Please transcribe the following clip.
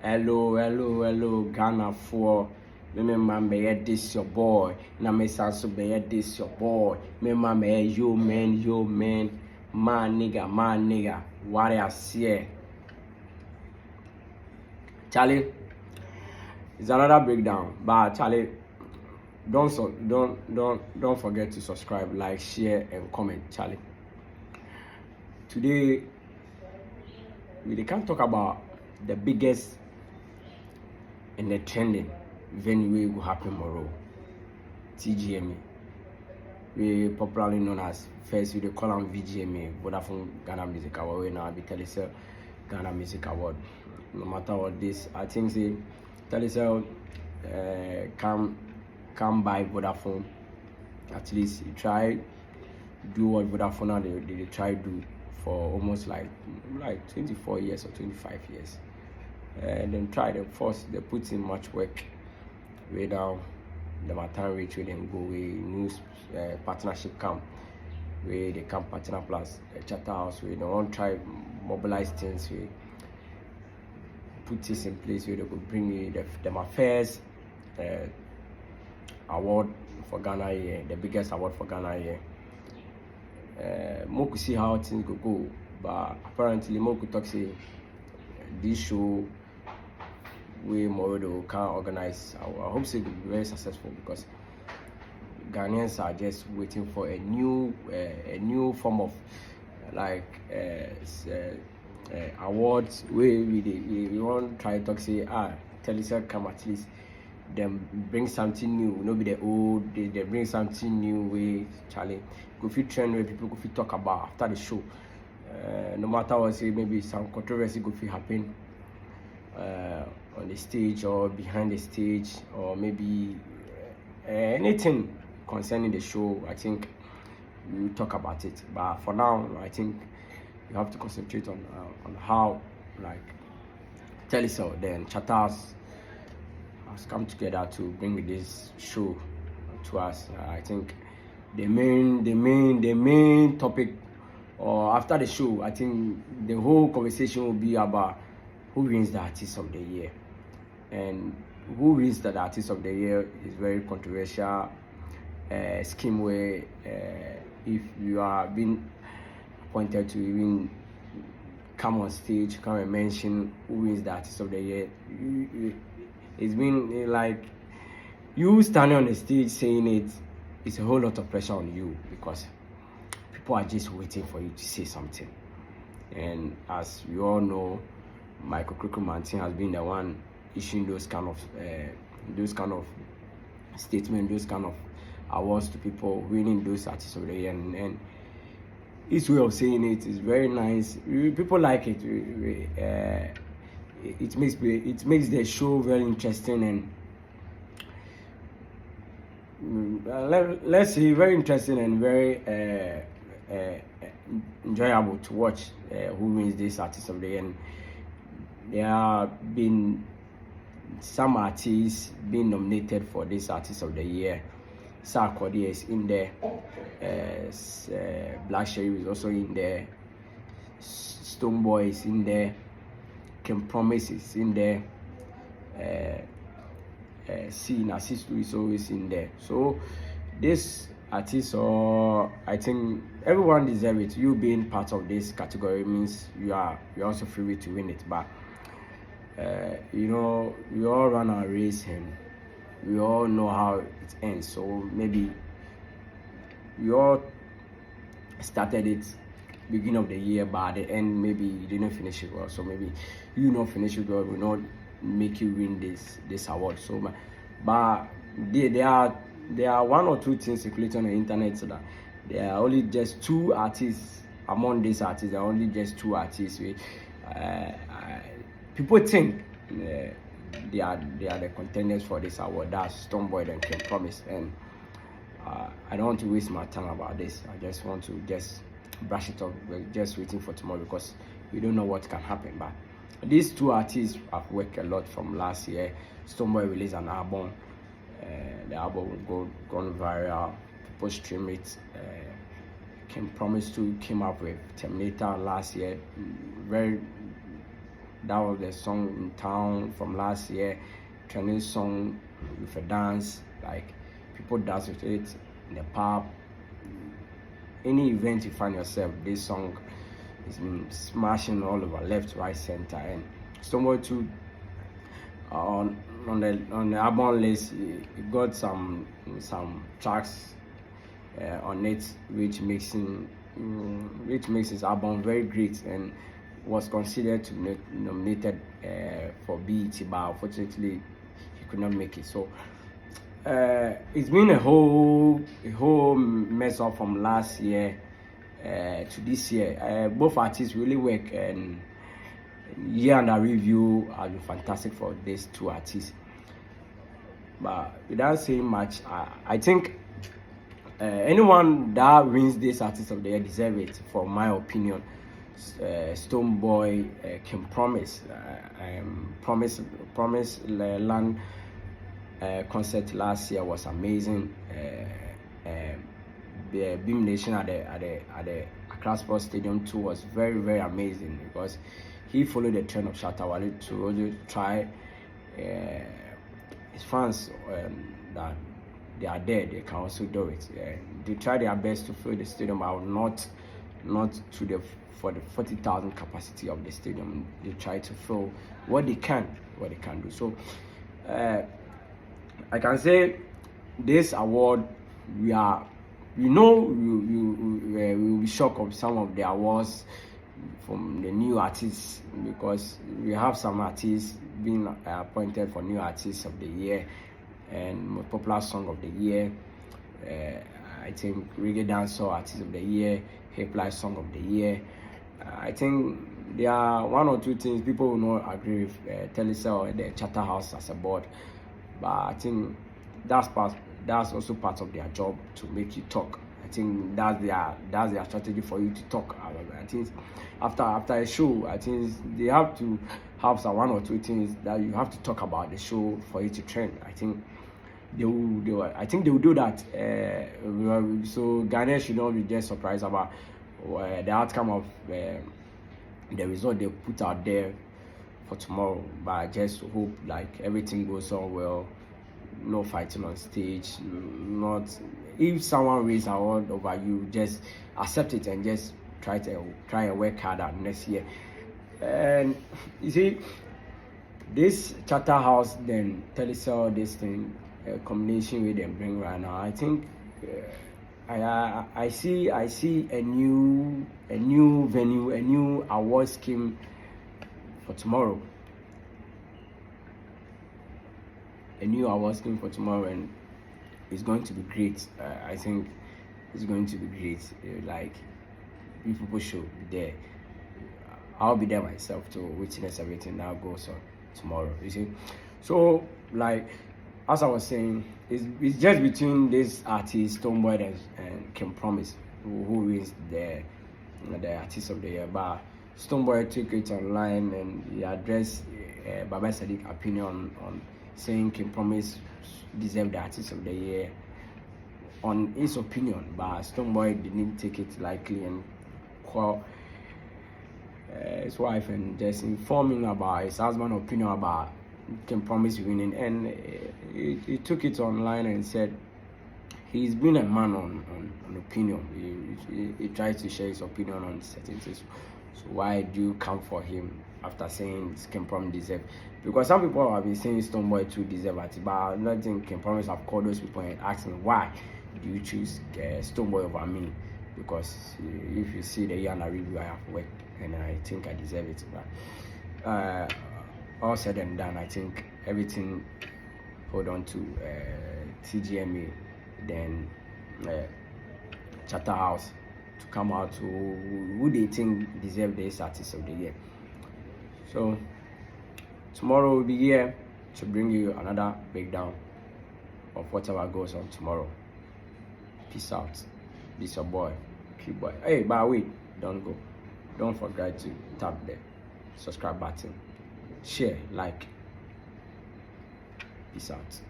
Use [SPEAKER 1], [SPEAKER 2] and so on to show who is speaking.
[SPEAKER 1] Hello, Ghana for. Remember me, this your boy. Na me also be this your boy. Remember me, yo man, my nigga. What I say, Charlie. It's another breakdown, but Charlie, don't forget to subscribe, like, share, and comment, Charlie. Today we can talk about the biggest and the trending venue will happen tomorrow. TGMA, we popularly known as first we call them VGMA, Vodafone Ghana Music Award. We now be Telecel Ghana Music Award. No matter what this, I think say Telecel come by Vodafone. At least you try do what Vodafone they try do for almost like 24 years or 25 years. And then try them first, they put in much work. Way down the matter reach with them go we news partnership camp where they come partner plus chatter house we don't try mobilize things we put this in place where they could bring them affairs award for Ghana here, the biggest award for Ghana here. More could see how things go, but apparently more could talk say this show we Morodo can organize. I hope so it will be very successful because Ghanaians are just waiting for a new form of awards where we want to try to talk say Telecel come at least them bring something new, no be the old, they bring something new way Charlie go fit trend where people go fit talk about after the show. No matter what say maybe some controversy go fit happen on the stage or behind the stage or maybe anything concerning the show. I think we will talk about it, but for now I think you have to concentrate on how like Telecel then Chatters has come together to bring this show to us. I think the main topic or after the show, I think the whole conversation will be about who wins the artist of the year. And who wins the artist of the year is very controversial scheme where if you are being appointed to even come on stage, come and mention who wins the artist of the year, it's been like you standing on the stage saying it's a whole lot of pressure on you because people are just waiting for you to say something. And as you all know, Michael Kriko-Mantin has been the one issuing those kind of statements, those kind of awards to people winning those artists of the year, and his way of saying it is very nice. People like it. It makes the show very interesting and let's say very interesting and very enjoyable to watch who wins this artist of the year. And there have been some artists being nominated for this artist of the year. Sarkodie is in there, Black Sherif is also in there, Stonebwoy is in there, Ken Promise is in there, Nasistu is always in there. So this artist, or I think everyone deserves it. You being part of this category means you're also free to win it. But we all run our race and we all know how it ends. So maybe we all started it beginning of the year, but at the end maybe you didn't finish it well. So maybe you not finish it well will not make you win this award. So but there are one or two things circulating on the internet so that there are only just two artists among these artists. There are only just two artists. People think they are the contenders for this award. That's Stonebwoy and Ken Promise. And I don't want to waste my time about this. I just want to brush it off. We're just waiting for tomorrow because we don't know what can happen. But these two artists have worked a lot from last year. Stonebwoy released an album. The album gone viral. People stream it. Ken Promise too came up with Terminator last year. Very That was the song in town from last year. Trending song with a dance, like people dance with it in the pub. Any event you find yourself, this song is been smashing all over, left, right, center, and Stonebwoy 2 on the album list. It got some tracks on it, which makes his album very great, and was considered to be nominated for BET, but unfortunately he could not make it. So it's been a whole mess up from last year to this year. Both artists really work, and year under review has been fantastic for these two artists. But without saying much, I think anyone that wins this Artist of the Year deserve it, for my opinion. Stonebwoy can promise Land concert last year was amazing. The Beam Nation at the Accra Sports Stadium too was very, very amazing, because he followed the trend of Shatta Wale to really try his fans that they are there, they can also do it. They try their best to fill the stadium, but not to for the 40,000 capacity of the stadium. They try to fill what they can do. So I can say this award, we will be shocked of some of the awards from the new artists, because we have some artists being appointed for new artists of the year and most popular song of the year. I think reggae dancehall artist of the year, hip life song of the year. I think there are one or two things people will not agree with Telecel or the Charterhouse as a board, but I think that's also part of their job, to make you talk. I think that's their strategy for you to talk. I think after a show, I think they have to have some one or two things that you have to talk about the show for it to trend. I think they will do that. So Ghana should not be just surprised about the outcome of the result they put out there for tomorrow. But I just hope like everything goes on well. No fighting on stage. Not if someone raises an award over you, just accept it and just try and work harder next year. And you see, this Charterhouse then Telecel, this thing, combination with them bring right now, I think I see a new venue, a new award scheme for tomorrow. A new award scheme for tomorrow, and it's going to be great. I think it's going to be great. Like, people should be there. I'll be there myself to witness everything that goes on tomorrow. You see, so like as I was saying, it's just between this artist Stonebwoy and King Promise who is the Artist of the Year. But Stonebwoy took it online and he addressed Baba Sadiq's opinion on saying King Promise deserved the Artist of the Year on his opinion, but Stonebwoy didn't take it lightly and call his wife and just informing about his husband's opinion about King Promise winning, and he took it online and said he's been a man on opinion. He tries to share his opinion on certain things. So why do you come for him after saying King Promise deserve? Because some people have been saying Stonebwoy 2 deserve it, but I don't think King Promise have called those people and asked me, why do you choose Stonebwoy over me? Because if you see the year and review I have worked, and I think I deserve it. But all said and done, I think everything hold on to TGMA, then Charterhouse to come out to who they think deserve this Artist of the Year. So tomorrow we'll be here to bring you another breakdown of whatever goes on tomorrow. Peace out. This your boy, P-Boy. Hey, but wait, don't go. Don't forget to tap the subscribe button, share, like. Peace out.